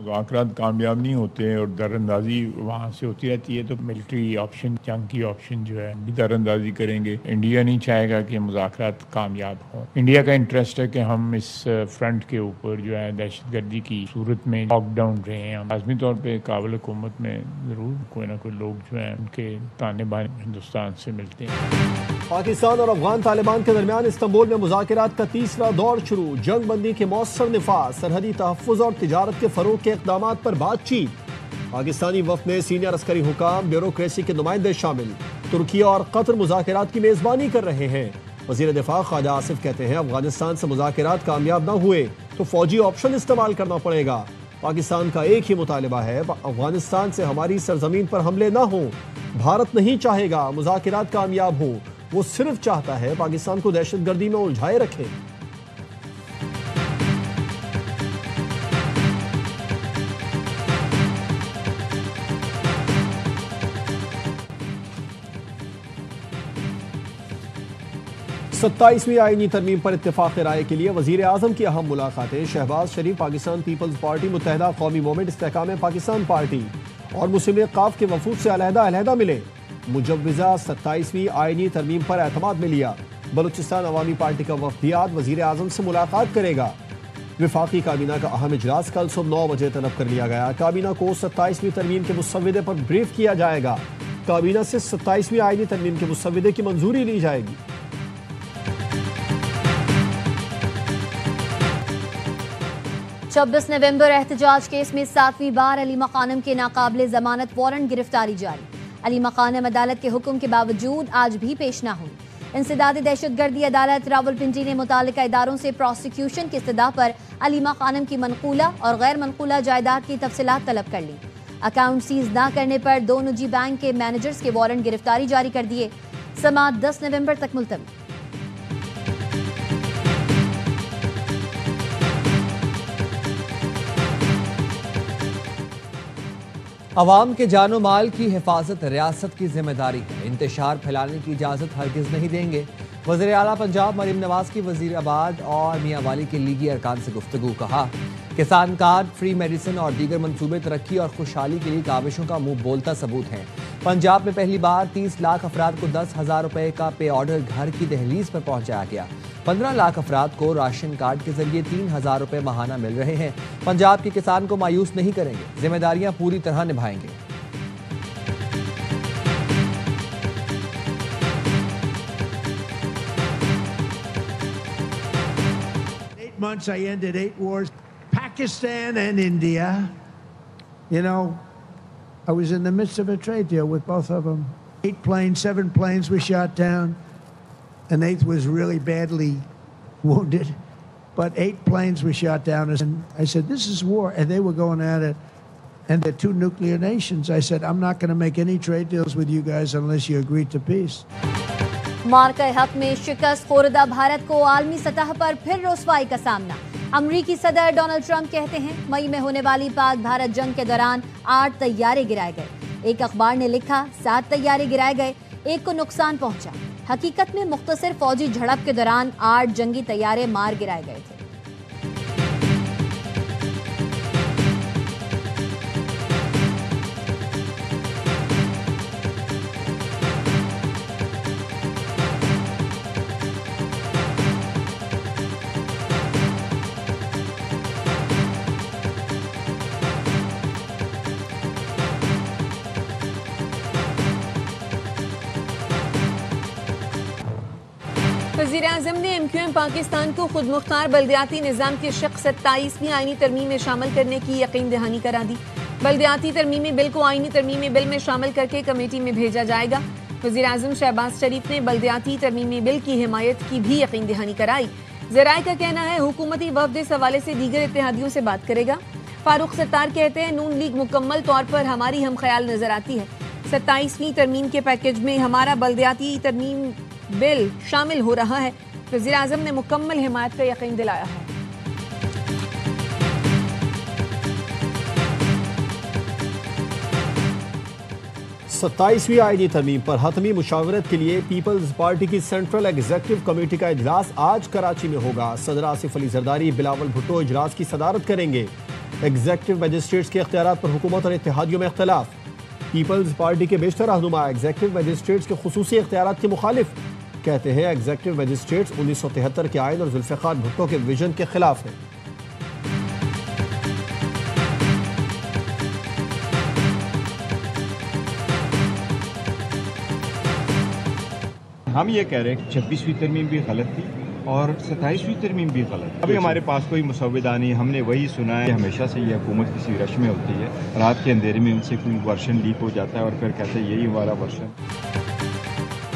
मुज़ाकरात कामयाब नहीं होते और दरअंदाजी वहाँ से होती रहती है, तो मिलिट्री ऑप्शन, जंग की ऑप्शन जो है भी दरअंदाजी करेंगे। इंडिया नहीं चाहेगा कि मुज़ाकरात कामयाब हों। इंडिया का इंटरेस्ट है कि हम इस फ्रंट के ऊपर जो है दहशतगर्दी की सूरत में लॉकडाउन रहे हैं। लाज़मी तौर पर काबिल हुकूमत में ज़रूर कोई ना कोई लोग जो हैं उनके ताने बाने हिंदुस्तान से मिलते हैं। पाकिस्तान और अफगान तालिबान के दरमियान इस्तांबुल में मुज़ाकरात का तीसरा दौर शुरू। जंग बंदी के मौसर निफाज, सरहदी तहफ़्फ़ुज़ और तिजारत के फ़रोग़ के इक़दामात पर बातचीत। पाकिस्तानी वफ़द में सीनियर अस्करी हुकाम, ब्यूरोक्रेसी के नुमाइंदे शामिल। तुर्की और कतर मुज़ाकरात की मेज़बानी कर रहे हैं। वज़ीर दिफ़ा ख्वाजा आसिफ कहते हैं अफगानिस्तान से मुज़ाकरात कामयाब न हुए तो फ़ौजी ऑप्शन इस्तेमाल करना पड़ेगा। पाकिस्तान का एक ही मुतालबा है, अफगानिस्तान से हमारी सरजमीन पर हमले न हों। भारत नहीं चाहेगा मुज़ाकरात कामयाब हों, वो सिर्फ चाहता है पाकिस्तान को दहशतगर्दी में उलझाए रखे। सत्ताईसवीं आईनी तरमीम पर इत्तेफाक राय के लिए वज़ीर आज़म की अहम मुलाकातें। शहबाज शरीफ पाकिस्तान पीपल्स पार्टी, मुत्तहिदा कौमी मूवमेंट इस्तेहकाम पाकिस्तान पार्टी और मुस्लिम लीग काफ के वफूद से अलहदा मिले। मुजव्विज़ा 27वीं आईनी तरमीम पर एतमाद में लिया। बलूचिस्तान अवामी पार्टी का वफ़दियात वज़ीर आज़म से मुलाकात करेगा। विफाकी काबीना का अहम इजलास कल सुबह 9 बजे तलब कर लिया गया। काबीना को 27वीं तरमीम के मुसव्विदे पर ब्रीफ किया जाएगा। काबीना से 27वीं आईनी तरमीम के मुसव्विदे की मंजूरी ली जाएगी। छब्बीस नवंबर एहतजाज केस में 7वीं बार अलीमा खानम के नाकाबिले जमानत वारंट गिरफ्तारी जारी। अलीमा खानम अदालत के हुक्म के बावजूद आज भी पेश न हुई। इंसदाद दहशतगर्दी अदालत रावलपिंडी ने मुतालिका इदारों से प्रोसिक्यूशन की इस्तदा पर अलीमा खानम की मनकूला और गैर मनकूला जायदाद की तफसीलात तलब कर ली। अकाउंट सीज न करने पर 2 निजी बैंक के मैनेजर्स के वारंट गिरफ्तारी जारी कर दिए। समाअत 10 नवंबर तक मुलतवी। अवाम के जानो माल की हिफाजत रियासत की जिम्मेदारी है। इंतशार फैलाने की इजाज़त हरगिज़ नहीं देंगे। वज़ीर आला पंजाब मरीम नवाज की वज़ीराबाद और मियाँ वाली के लीगी अरकान से गुफ्तगू। कहा किसान कार्ड, फ्री मेडिसिन और दीगर मनसूबे तरक्की और खुशहाली के लिए काविशों का मुंह बोलता सबूत हैं। पंजाब में पहली बार 30 लाख अफराद को 10,000 रुपए का पे ऑर्डर घर की दहलीज पर पहुंचाया गया। 15 लाख अफराद को राशन कार्ड के जरिए 3,000 रुपए माहाना मिल रहे हैं। पंजाब के किसान को मायूस नहीं करेंगे, जिम्मेदारियां पूरी तरह निभाएंगे। 8 months I ended 8 wars. Pakistan and India, you know, I was in the midst of a trade deal with both of them. 8 planes, 7 planes were shot down. An 8th was really badly wounded, but 8 planes were shot down. And I said, this is war. And they were going at it. And they're 2 nuclear nations. I said, I'm not going to make any trade deals with you guys unless you agree to peace. मार्का हक में शिकस्त खोरदा भारत को आलमी सतह पर फिर रुसवाई का सामना। अमरीकी सदर डोनाल्ड ट्रंप कहते हैं मई में होने वाली पाक भारत जंग के दौरान 8 तैयारे गिराए गए। एक अखबार ने लिखा 7 तैयारे गिराए गए, 1 को नुकसान पहुंचा। हकीकत में मुख्तसर फौजी झड़प के दौरान 8 जंगी तैयारे मार गिराए गए थे। वज़ीर-ए-आज़म ने MQM पाकिस्तान को खुद मुख्तार बल्दियाती निज़ाम के शक 27वीं आईनी तरमीम में शामिल करने की यकीन दहानी करा दी। बल्दियाती तरमीमी बिल को आईनी तरमीमी बिल में शामिल करके कमेटी में भेजा जाएगा। वज़ीर-ए-आज़म शहबाज शरीफ ने बल्दियाती तरमीमी बिल की हिमायत की भी यकीन दहानी कराई। ज़राए का कहना है हुकूमती वफ़द इस हवाले से दीगर इत्तेहादियों से बात करेगा। फारूक सत्तार कहते हैं नून लीग मुकम्मल तौर पर हमारी हम ख्याल नजर आती है। 27वीं तरमीम के पैकेज में हमारा बल्दियाती तरमीम बिल शामिल हो रहा है। वज़ीर आज़म ने मुकम्मल हिमायत का यकीन दिलाया है। सत्ताईसवीं आईनी तरमीम पर हतमी मुशावरत के लिए पीपल्स पार्टी की सेंट्रल एग्जीक्यूटिव कमेटी का इजलास आज कराची में होगा। सदर आसिफ अली जरदारी, बिलावल भुट्टो इजलास की सदारत करेंगे। एग्जेक्टिव मजिस्ट्रेट्स के इख्तियारात पर हुकूमत और इत्तेहादियों में इख्तलाफ। पीपल्स पार्टी के बेशतर रहनुमा एग्जेक्टिव मजिस्ट्रेट्स के खुसूसी इख्तियारात के मुखालिफ, कहते हैं एग्जेक्टिव मजिस्ट्रेट्स 1973 के आइन और जुल्फ़िकार भुट्टो के विजन के खिलाफ हैं। हम ये कह रहे हैं कि 26वीं तरमीम भी गलत थी और 27वीं तरमीम भी गलत। अभी हमारे पास कोई मुसव्विदा नहीं, हमने वही सुना है। हमेशा से ये हुकूमत किसी रश में होती है, रात के अंधेरे में उनसे कोई वर्शन लीक हो जाता है और फिर कहते हैं यही हमारा वर्शन।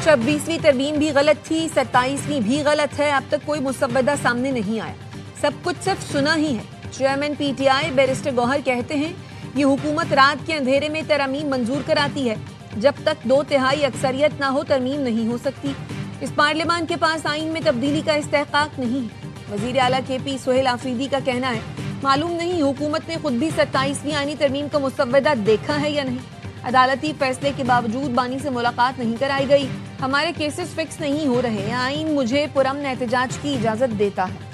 26वीं तरमीम भी गलत थी, 27वीं भी गलत है। अब तक कोई मुसव्वदा सामने नहीं आया, सब कुछ सिर्फ सुना ही है। चेयरमैन PTI बैरिस्टर गौहर कहते हैं ये हुकूमत रात के अंधेरे में तरमीम मंजूर कराती है। जब तक 2/3 अक्सरियत ना हो तरमीम नहीं हो सकती। इस पार्लियामान के पास आइन में तब्दीली का इस्तेहकाक नहीं है। वजीर आला KP सोहेल आफरीदी का कहना है मालूम नहीं हुकूमत ने खुद भी 27वीं आईनी तरमीम का मुसव्वदा देखा है या नहीं। अदालती फैसले के बावजूद बानी से मुलाकात नहीं कराई गई। हमारे केसेस फिक्स नहीं हो रहे। आइन मुझे पुरअमन एहतजाज की इजाजत देता है।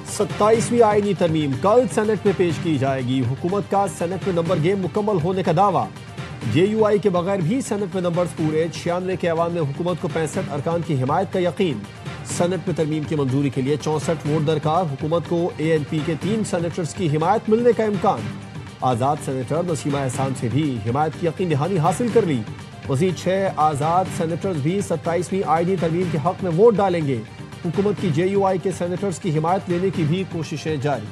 सत्ताईसवीं आईनी तरमीम कल सेनेट में पेश की जाएगी। हुकूमत का सेनेट में नंबर गेम मुकम्मल होने का दावा। JUI के बगैर भी सेनेट में नंबर्स पूरे। 96 के अवाम ने हुकूमत को 65 अरकान की हिमायत का यकीन। सेनेट में तरमीम की मंजूरी के लिए 64 वोट दरकार। हुकूमत को ANP के 3 सेनेटर्स की हिमायत मिलने का इम्कान। आज़ाद सेनेटर नसीमा एहसान से भी हिमायत की यकीन दहानी हासिल कर ली। मज़ीद 6 आज़ाद सेनेटर्स भी 27वीं आईनी तरमीम के हक में वोट डालेंगे। हुकूमत की JUI के सेनेटर्स की हिमायत लेने की भी कोशिशें जारी।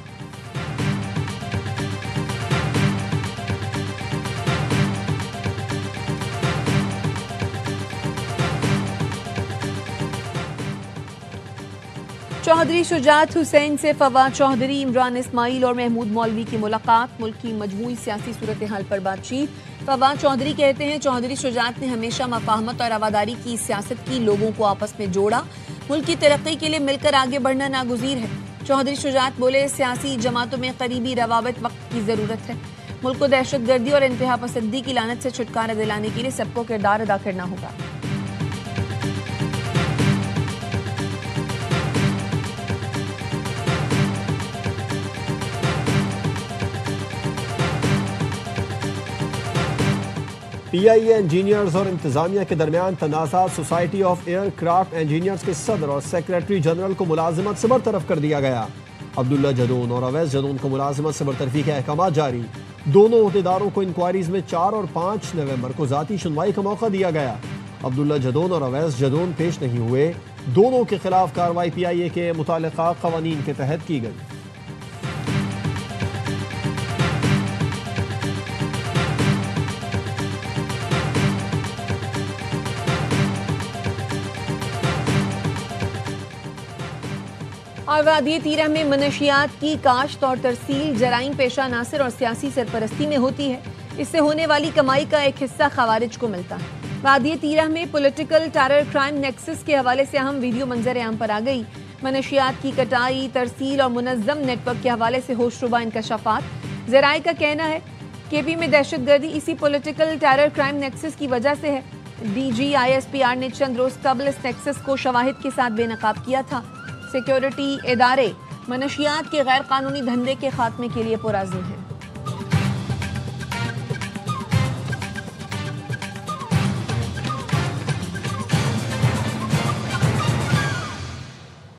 चौधरी शुजात हुसैन से फवाद चौधरी, इमरान इस्माइल और महमूद मौलवी की मुलाकात। मुल्क की मजमूई सियासी सूरत हाल पर बातचीत। फवाद चौधरी कहते हैं चौधरी शुजात ने हमेशा मफाहमत और रवादारी की सियासत की, लोगों को आपस में जोड़ा। मुल्क की तरक्की के लिए मिलकर आगे बढ़ना नागुज़ीर है। चौधरी शुजात बोले सियासी जमातों में करीबी रवाबत वक्त की ज़रूरत है। मुल्क को दहशतगर्दी और इंतहा पसंदी की लानत से छुटकारा दिलाने के लिए सबको किरदार अदा करना होगा। PIA इंजीनियर्स और इंतजामिया के दरमियान तनाज़ा। सोसाइटी ऑफ एयरक्राफ्ट इंजीनियर्स के सदर और सेक्रेटरी जनरल को मुलाजमत से बरतरफ कर दिया गया। अब्दुल्ला जदून और अवैस जदून को मुलाजमत से बरतरफी के अहकाम जारी। दोनों अहदेदारों को इंक्वायरीज में 4 और 5 नवंबर को जाती सुनवाई का मौका दिया गया। अब्दुल्ला जदून और अवैस जदून पेश नहीं हुए। दोनों के खिलाफ कार्रवाई PIA के मुतालिका कवानीन के तहत की गई। और वादी तीरह में मनशियात की काश्त और तरसील जराइम पेशा अनासर और सियासी सरपरस्ती में होती है। इससे होने वाली कमाई का एक हिस्सा खवारिज को मिलता है। वादी तीरह में पॉलिटिकल टेरर क्राइम नेक्सस के हवाले से अहम वीडियो मंजर आम पर आ गई। मनशियात की कटाई, तरसील और मुनज़्ज़म नेटवर्क के हवाले से होशरुबा इंकशाफात। ज़राए का कहना है KP में दहशतगर्दी इसी पॉलिटिकल टेरर क्राइम नेक्सस की वजह से है। DG ISPR ने चंद रोज कबल इस नेक्सस को शवाहिद के साथ बेनकाब किया था। सिक्योरिटी इदारे मनशियात के गैर कानूनी धंधे के खात्मे के लिए पुरअज़्म हैं।